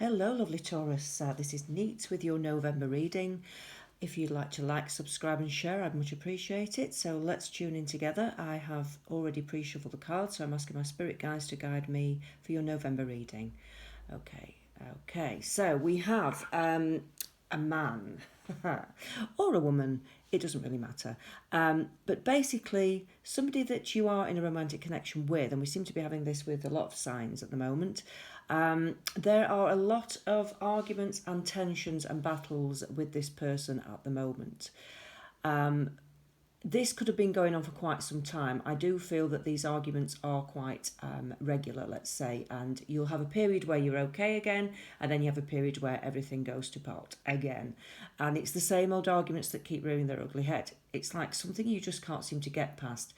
Hello, lovely Taurus. This is Neat with your November reading. If you'd like to subscribe and share, I'd much appreciate it. So let's tune in together. I have already pre-shuffled the cards, so I'm asking my spirit guides to guide me for your November reading. Okay. So we have a man or a woman. It doesn't really matter. But basically, somebody that you are in a romantic connection with, and we seem to be having this with a lot of signs at the moment. There are a lot of arguments and tensions and battles with this person at the moment. This could have been going on for quite some time. I do feel that these arguments are quite regular, let's say, and you'll have a period where you're okay again, and then you have a period where everything goes to pot again. And it's the same old arguments that keep rearing their ugly head. It's like something you just can't seem to get past.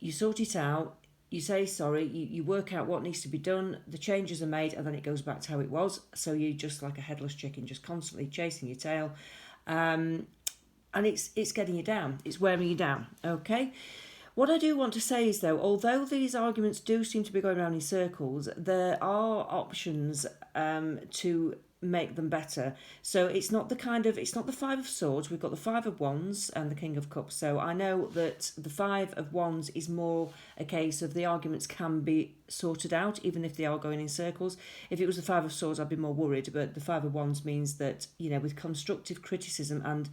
You sort it out, you say sorry, you work out what needs to be done, the changes are made, and then it goes back to how it was. So you're just like a headless chicken, just constantly chasing your tail. And it's getting you down. It's wearing you down, okay? What I do want to say is, though, although these arguments do seem to be going around in circles, there are options to make them better. So it's not the Five of Swords. We've got the Five of Wands and the King of Cups. So I know that the Five of Wands is more a case of the arguments can be sorted out, even if they are going in circles. If it was the Five of Swords, I'd be more worried. But the Five of Wands means that, with constructive criticism and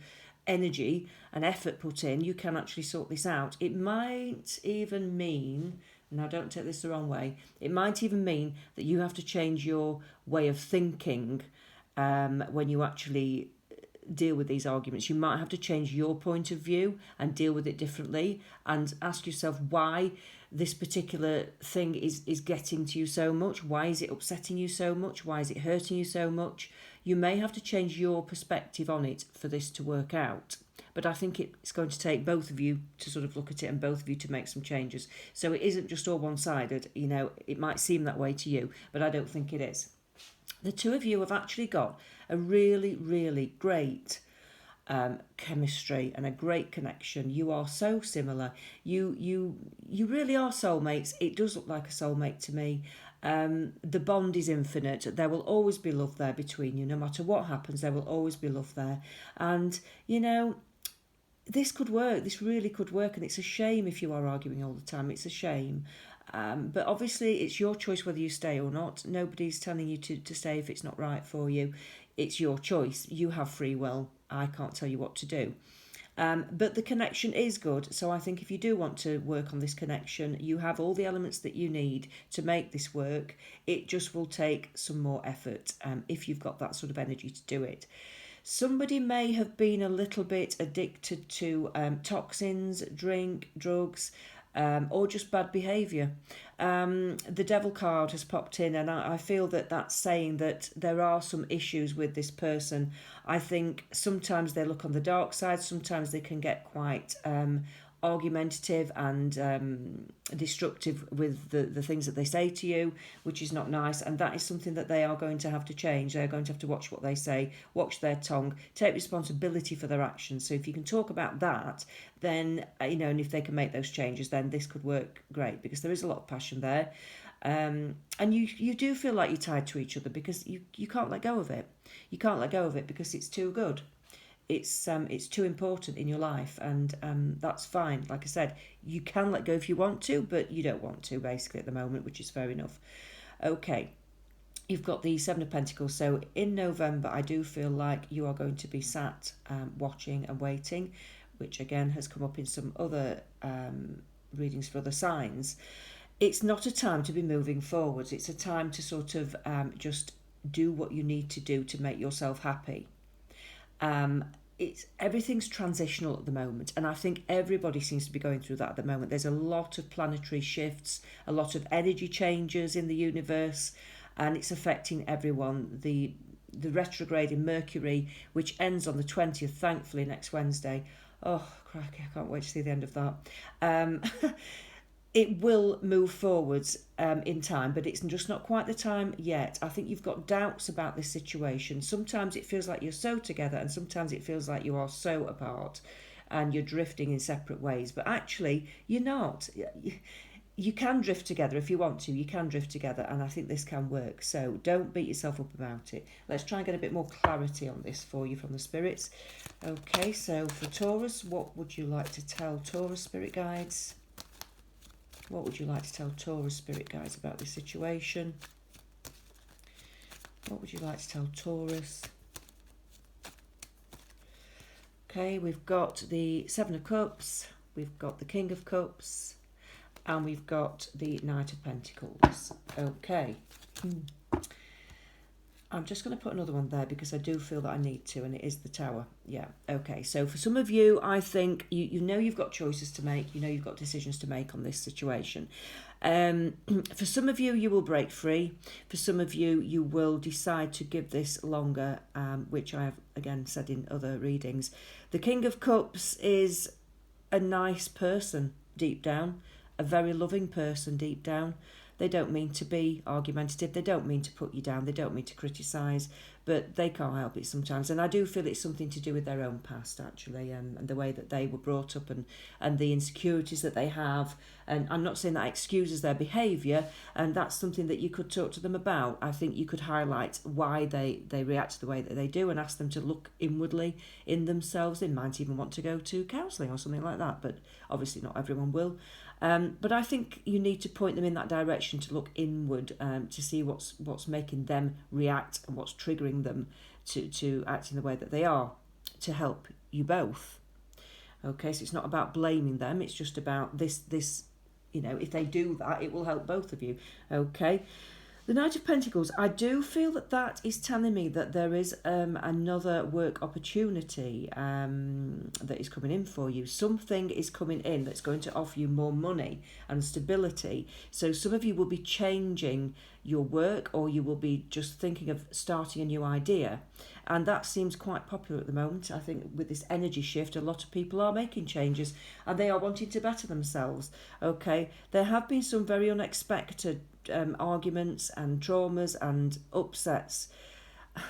energy and effort put in, you can actually sort this out. It might even mean, now don't take this the wrong way, it might even mean that you have to change your way of thinking when you actually deal with these arguments. You might have to change your point of view and deal with it differently, and ask yourself why this particular thing is getting to you so much. Why is it upsetting you so much? Why is it hurting you so much? You may have to change your perspective on it for this to work out. But I think it's going to take both of you to sort of look at it, and both of you to make some changes. So it isn't just all one-sided. It might seem that way to you, but I don't think it is. The two of you have actually got a really, really great chemistry and a great connection. You are so similar. You really are soulmates. It does look like a soulmate to me. The bond is infinite. There will always be love there between you. No matter what happens, there will always be love there. And this could work. This really could work. And it's a shame if you are arguing all the time. It's a shame. But obviously it's your choice whether you stay or not. Nobody's telling you to stay if it's not right for you. It's your choice. You have free will. I can't tell you what to do. But the connection is good. So I think if you do want to work on this connection, you have all the elements that you need to make this work. It just will take some more effort if you've got that sort of energy to do it. Somebody may have been a little bit addicted to toxins, drink, drugs, or just bad behaviour. The Devil card has popped in, and I feel that that's saying that there are some issues with this person. I think sometimes they look on the dark side, sometimes they can get quite argumentative and destructive with the things that they say to you, which is not nice, and that is something that they are going to have to change. They're going to have to watch what they say, watch their tongue, take responsibility for their actions. So if you can talk about that, then and if they can make those changes, then this could work great, because there is a lot of passion there. And you do feel like you're tied to each other, because you can't let go of it. You can't let go of it because it's too good. It's too important in your life, and that's fine. Like I said, you can let go if you want to, but you don't want to basically at the moment, which is fair enough. Okay, you've got the Seven of Pentacles. So in November, I do feel like you are going to be sat watching and waiting, which again has come up in some other readings for other signs. It's not a time to be moving forwards. It's a time to sort of just do what you need to do to make yourself happy. Everything's transitional at the moment, and I think everybody seems to be going through that at the moment. There's a lot of planetary shifts, a lot of energy changes in the universe, and it's affecting everyone. The retrograde in Mercury, which ends on the 20th, thankfully next Wednesday. Oh, cracky, I can't wait to see the end of that. It will move forwards in time, but it's just not quite the time yet. I think you've got doubts about this situation. Sometimes it feels like you're so together, and sometimes it feels like you are so apart and you're drifting in separate ways. But actually, you're not. you can drift together if you want to. You can drift together, and I think this can work. So don't beat yourself up about it. Let's try and get a bit more clarity on this for you from the spirits. Okay, so for Taurus, what would you like to tell Taurus spirit guides? What would you like to tell Taurus spirit guides about this situation? What would you like to tell Taurus? Okay, we've got the Seven of Cups, we've got the King of Cups, and we've got the Knight of Pentacles. Okay. I'm just going to put another one there because I do feel that I need to, and it is the Tower. Yeah, okay. So for some of you, I think you know you've got choices to make. You know you've got decisions to make on this situation. For some of you, you will break free. For some of you, you will decide to give this longer, which I have, again, said in other readings. The King of Cups is a nice person deep down, a very loving person deep down. They don't mean to be argumentative. They don't mean to put you down. They don't mean to criticise, but they can't help it sometimes. And I do feel it's something to do with their own past, actually, and the way that they were brought up and the insecurities that they have. And I'm not saying that excuses their behaviour, and that's something that you could talk to them about. I think you could highlight why they react the way that they do and ask them to look inwardly in themselves. They might even want to go to counselling or something like that, but obviously not everyone will. But I think you need to point them in that direction to look inward, to see what's making them react and what's triggering them to act in the way that they are, to help you both. Okay, so it's not about blaming them, it's just about this, you know, if they do that, it will help both of you. Okay. The Knight of Pentacles, I do feel that is telling me that there is another work opportunity that is coming in for you. Something is coming in that's going to offer you more money and stability. So some of you will be changing your work, or you will be just thinking of starting a new idea. And that seems quite popular at the moment. I think with this energy shift, a lot of people are making changes and they are wanting to better themselves. Okay, there have been some very unexpected arguments and traumas and upsets.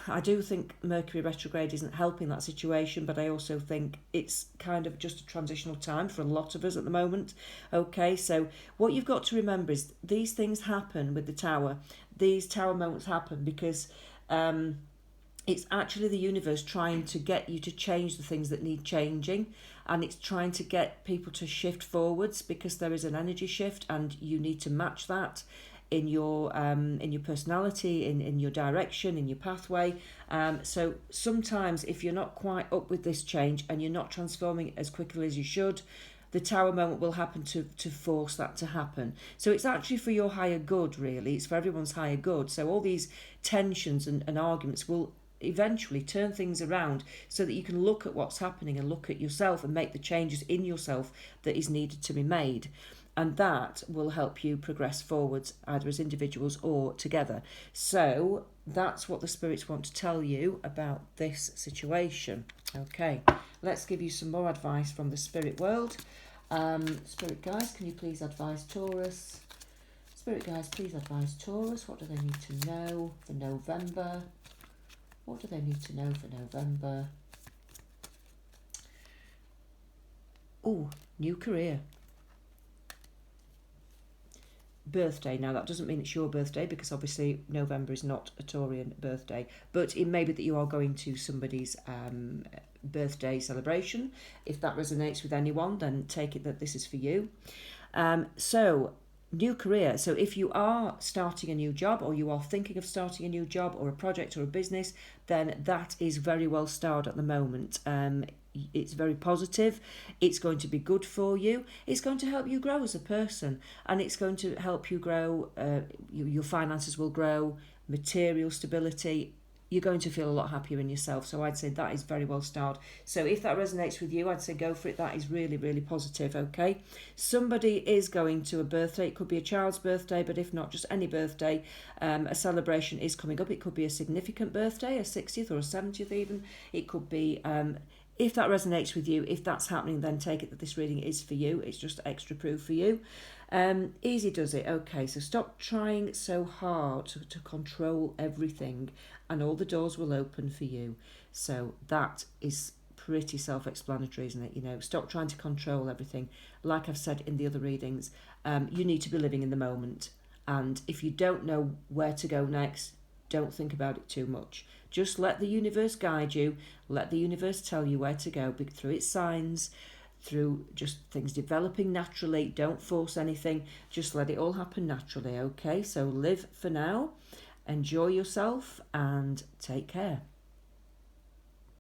I do think Mercury retrograde isn't helping that situation, but I also think it's kind of just a transitional time for a lot of us at the moment. Okay, so what you've got to remember is these things happen with the Tower. These Tower moments happen because it's actually the universe trying to get you to change the things that need changing, and it's trying to get people to shift forwards because there is an energy shift and you need to match that in your personality, in your direction, in your pathway. So sometimes if you're not quite up with this change and you're not transforming as quickly as you should, the Tower moment will happen to force that to happen. So it's actually for your higher good, really. It's for everyone's higher good. So all these tensions and arguments will eventually turn things around so that you can look at what's happening and look at yourself and make the changes in yourself that is needed to be made. And that will help you progress forwards, either as individuals or together. So that's what the spirits want to tell you about this situation. Okay, let's give you some more advice from the spirit world. Spirit guides, can you please advise Taurus? Spirit guides, please advise Taurus. What do they need to know for November? What do they need to know for November? Oh, new career. Birthday. Now that doesn't mean it's your birthday, because obviously November is not a Taurian birthday, but it may be that you are going to somebody's birthday celebration. If that resonates with anyone, then take it that this is for you. So new career. So if you are starting a new job, or you are thinking of starting a new job or a project or a business, then that is very well starred at the moment. It's very positive. It's going to be good for you. It's going to help you grow as a person, and it's going to help you grow. Your finances will grow, material stability. You're going to feel a lot happier in yourself. So I'd say that is very well starred. So if that resonates with you, I'd say go for it. That is really, really positive, okay? Somebody is going to a birthday. It could be a child's birthday, but if not, just any birthday. A celebration is coming up. It could be a significant birthday, a 60th or a 70th even. It could be... if that resonates with you, if that's happening, then take it that this reading is for you. It's just extra proof for you. Easy does it. Okay, so stop trying so hard to control everything, and all the doors will open for you. So that is pretty self-explanatory, isn't it? You know, stop trying to control everything. Like I've said in the other readings, you need to be living in the moment. And if you don't know where to go next, don't think about it too much. Just let the universe guide you. Let the universe tell you where to go through its signs, through just things developing naturally. Don't force anything. Just let it all happen naturally, okay? So live for now, enjoy yourself, and take care.